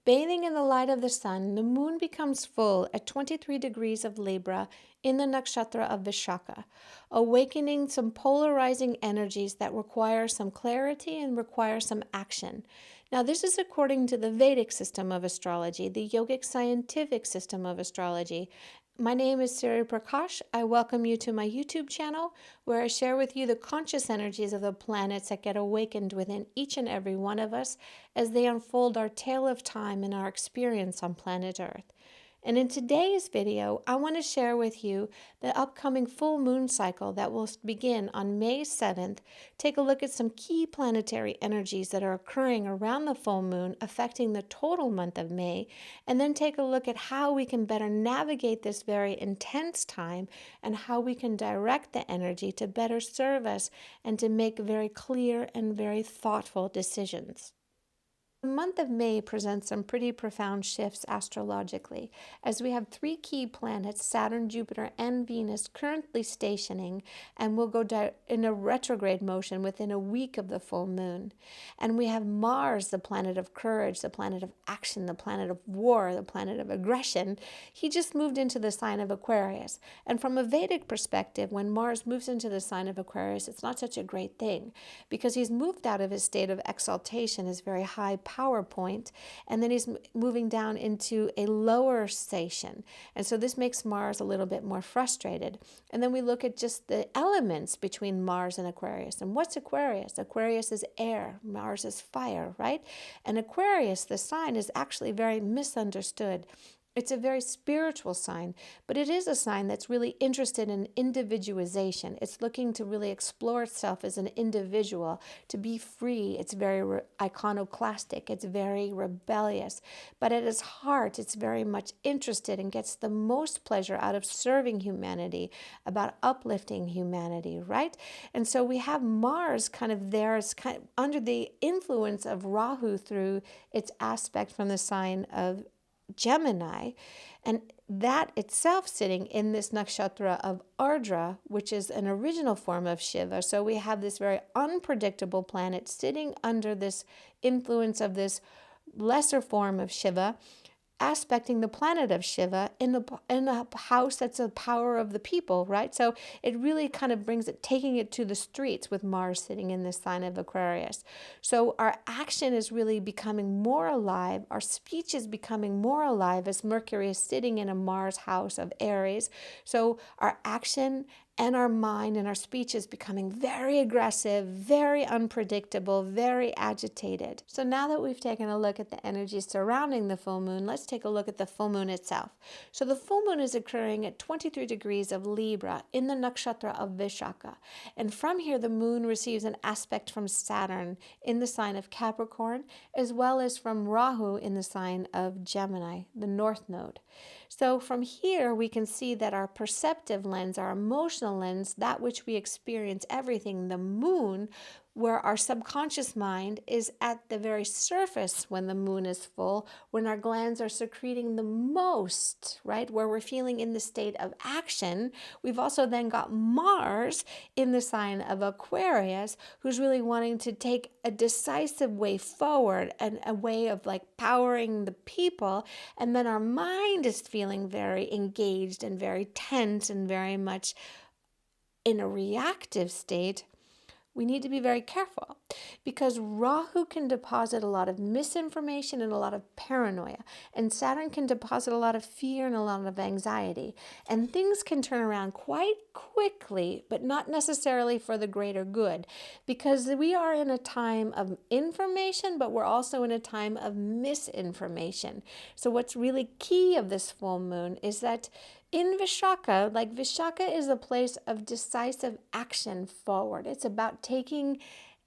Bathing in the light of the sun, the moon becomes full at 23 degrees of Libra in the nakshatra of Vishaka, awakening some polarizing energies that require some clarity and require some action. Now, this is according to the Vedic system of astrology, the yogic scientific system of astrology. My name is Siri Prakash. I welcome you to my YouTube channel, where I share with you the conscious energies of the planets that get awakened within each and every one of us as they unfold our tale of time and our experience on planet Earth. And in today's video, I want to share with you the upcoming full moon cycle that will begin on May 7th. Take a look at some key planetary energies that are occurring around the full moon, affecting the total month of May, and then take a look at how we can better navigate this very intense time and how we can direct the energy to better serve us and to make very clear and very thoughtful decisions. The month of May presents some pretty profound shifts astrologically, as we have three key planets, Saturn, Jupiter, and Venus, currently stationing and will go in a retrograde motion within a week of the full moon. And we have Mars, the planet of courage, the planet of action, the planet of war, the planet of aggression. He just moved into the sign of Aquarius. And from a Vedic perspective, when Mars moves into the sign of Aquarius, it's not such a great thing, because he's moved out of his state of exaltation, his very high power point, and then he's moving down into a lower station. And so this makes Mars a little bit more frustrated. And then we look at just the elements between Mars and Aquarius. And what's Aquarius? Aquarius is air, Mars is fire, right? And Aquarius, the sign, is actually very misunderstood. It's a very spiritual sign, but it is a sign that's really interested in individualization. It's looking to really explore itself as an individual, to be free. It's very iconoclastic. It's very rebellious. But at its heart, it's very much interested and gets the most pleasure out of serving humanity, about uplifting humanity, right? And so we have Mars kind of there, as kind of under the influence of Rahu through its aspect from the sign of Gemini, and that itself sitting in this nakshatra of Ardra, which is an original form of Shiva. So we have this very unpredictable planet sitting under this influence of this lesser form of Shiva, aspecting the planet of Shiva in a house that's a power of the people, right? So it really kind of brings it, taking it to the streets with Mars sitting in this sign of Aquarius. So our action is really becoming more alive. Our speech is becoming more alive as Mercury is sitting in a Mars house of Aries. So our action and our mind and our speech is becoming very aggressive, very unpredictable, very agitated. So now that we've taken a look at the energies surrounding the full moon, let's take a look at the full moon itself. So the full moon is occurring at 23 degrees of Libra in the nakshatra of Vishaka. And from here, the moon receives an aspect from Saturn in the sign of Capricorn, as well as from Rahu in the sign of Gemini, the north node. So from here, we can see that our perceptive lens, our emotional lens, that which we experience everything, the moon, where our subconscious mind is at the very surface when the moon is full, when our glands are secreting the most, right? Where we're feeling in the state of action. We've also then got Mars in the sign of Aquarius, who's really wanting to take a decisive way forward and a way of like powering the people. And then our mind is feeling very engaged and very tense and very much in a reactive state. We need to be very careful, because Rahu can deposit a lot of misinformation and a lot of paranoia, and Saturn can deposit a lot of fear and a lot of anxiety, and things can turn around quite quickly, but not necessarily for the greater good, because we are in a time of information, but we're also in a time of misinformation. So what's really key of this full moon is that in Vishaka, like Vishaka is a place of decisive action forward. It's about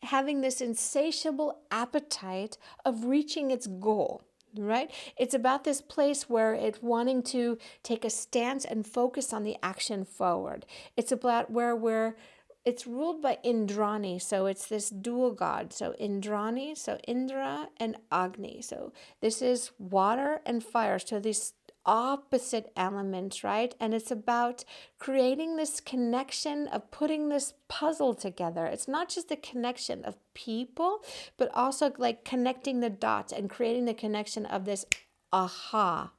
having this insatiable appetite of reaching its goal, right? It's about this place where it's wanting to take a stance and focus on the action forward. It's about where it's ruled by Indrani, so it's this dual god. So Indrani, so Indra and Agni. So this is water and fire. So these opposite elements, right? And it's about creating this connection of putting this puzzle together. It's not just the connection of people, but also like connecting the dots and creating the connection of this aha,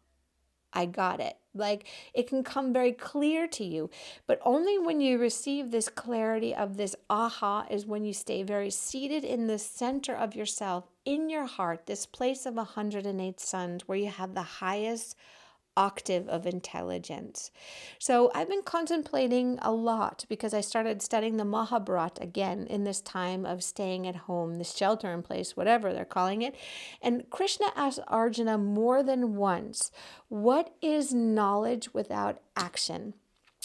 I got it. Like it can come very clear to you, but only when you receive this clarity of this aha is when you stay very seated in the center of yourself, in your heart, this place of 108 suns where you have the highest octave of intelligence. So I've been contemplating a lot because I started studying the Mahabharata again in this time of staying at home, this shelter in place, whatever they're calling it. And Krishna asked Arjuna more than once, what is knowledge without action?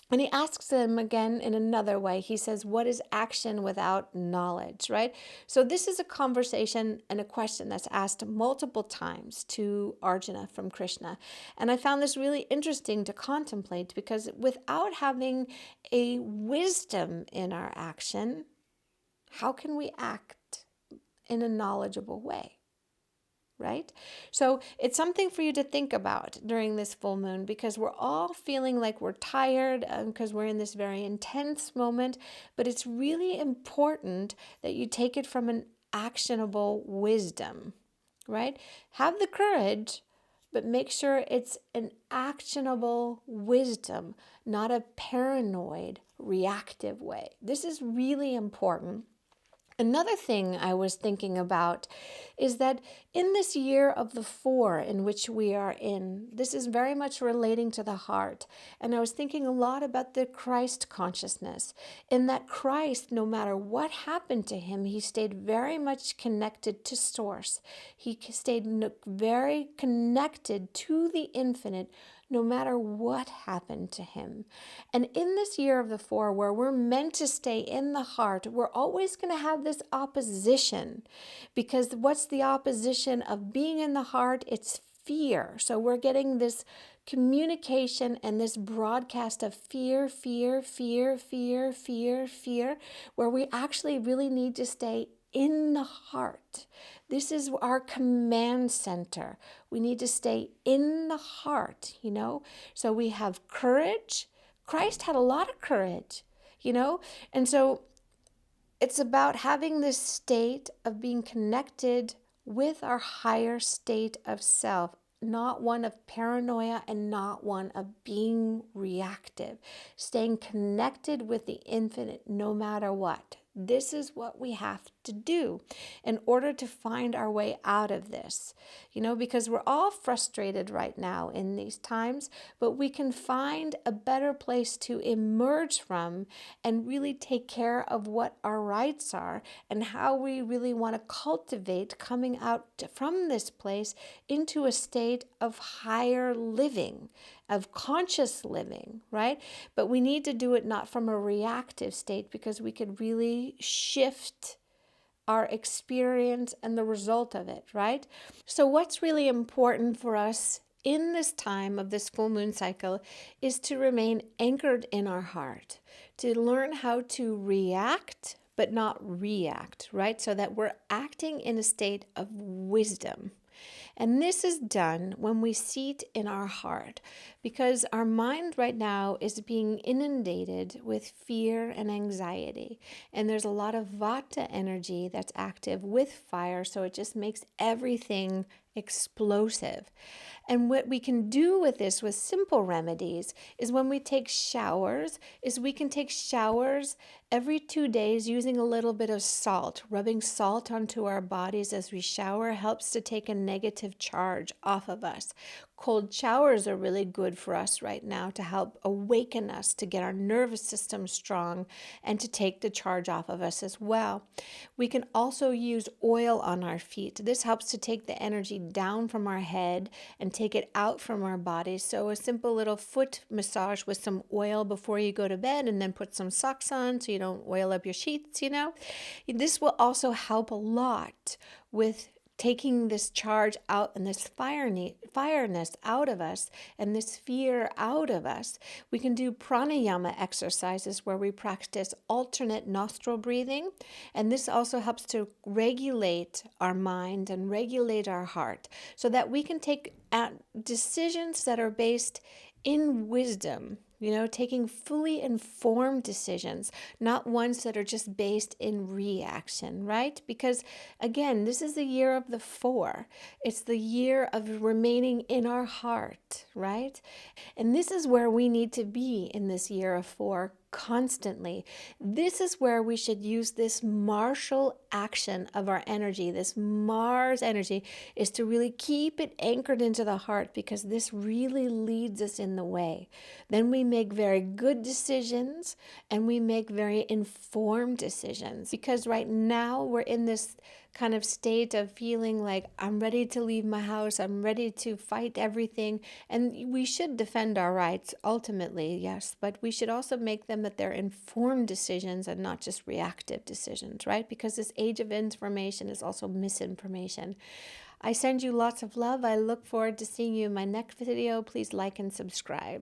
And he asks him again in another way. He says, what is action without knowledge, right? So this is a conversation and a question that's asked multiple times to Arjuna from Krishna. And I found this really interesting to contemplate because without having a wisdom in our action, how can we act in a knowledgeable way? Right? So it's something for you to think about during this full moon because we're all feeling like we're tired because we're in this very intense moment, but it's really important that you take it from an actionable wisdom, right? Have the courage, but make sure it's an actionable wisdom, not a paranoid, reactive way. This is really important. Another thing I was thinking about is that in this year of the 4 in which we are in, this is very much relating to the heart. And I was thinking a lot about the Christ consciousness, in that Christ, no matter what happened to him, he stayed very much connected to Source. He stayed very connected to the infinite, no matter what happened to him. And in this year of the 4, where we're meant to stay in the heart, we're always going to have this opposition. Because what's the opposition of being in the heart? It's fear. So we're getting this communication and this broadcast of fear, fear, fear, fear, fear, fear, where we actually really need to stay in the heart. This is our command center. We need to stay in the heart, So we have courage. Christ had a lot of courage, And so it's about having this state of being connected with our higher state of self, not one of paranoia and not one of being reactive, staying connected with the infinite no matter what. This is what we have to do in order to find our way out of this, because we're all frustrated right now in these times, but we can find a better place to emerge from and really take care of what our rights are and how we really want to cultivate coming out from this place into a state of higher living, of conscious living, right? But we need to do it not from a reactive state because we could really shift our experience and the result of it, right? So what's really important for us in this time of this full moon cycle is to remain anchored in our heart, to learn how to react but not react, right? So that we're acting in a state of wisdom. And this is done when we seat in our heart, because our mind right now is being inundated with fear and anxiety. And there's a lot of vata energy that's active with fire, so it just makes everything explosive. And what we can do with this with simple remedies is when we take showers, we can take showers every 2 days using a little bit of salt. Rubbing salt onto our bodies as we shower helps to take a negative charge off of us. Cold showers are really good for us right now to help awaken us, to get our nervous system strong, and to take the charge off of us as well. We can also use oil on our feet. This helps to take the energy down from our head and take it out from our bodies. So a simple little foot massage with some oil before you go to bed, and then put some socks on so you don't oil up your sheets, This will also help a lot with taking this charge out and this fireness out of us and this fear out of us. We can do pranayama exercises where we practice alternate nostril breathing. And this also helps to regulate our mind and regulate our heart so that we can take decisions that are based in wisdom, taking fully informed decisions, not ones that are just based in reaction, right? Because again, this is the year of the 4. It's the year of remaining in our heart, right? And this is where we need to be in this year of 4 constantly. This is where we should use this martial action of our energy. This Mars energy is to really keep it anchored into the heart, because this really leads us in the way. Then we make very good decisions and we make very informed decisions, because right now we're in this kind of state of feeling like I'm ready to leave my house, I'm ready to fight everything. And we should defend our rights ultimately, yes, but we should also make them that they're informed decisions and not just reactive decisions, right? Because this age of information is also misinformation. I send you lots of love. I look forward to seeing you in my next video. Please like and subscribe.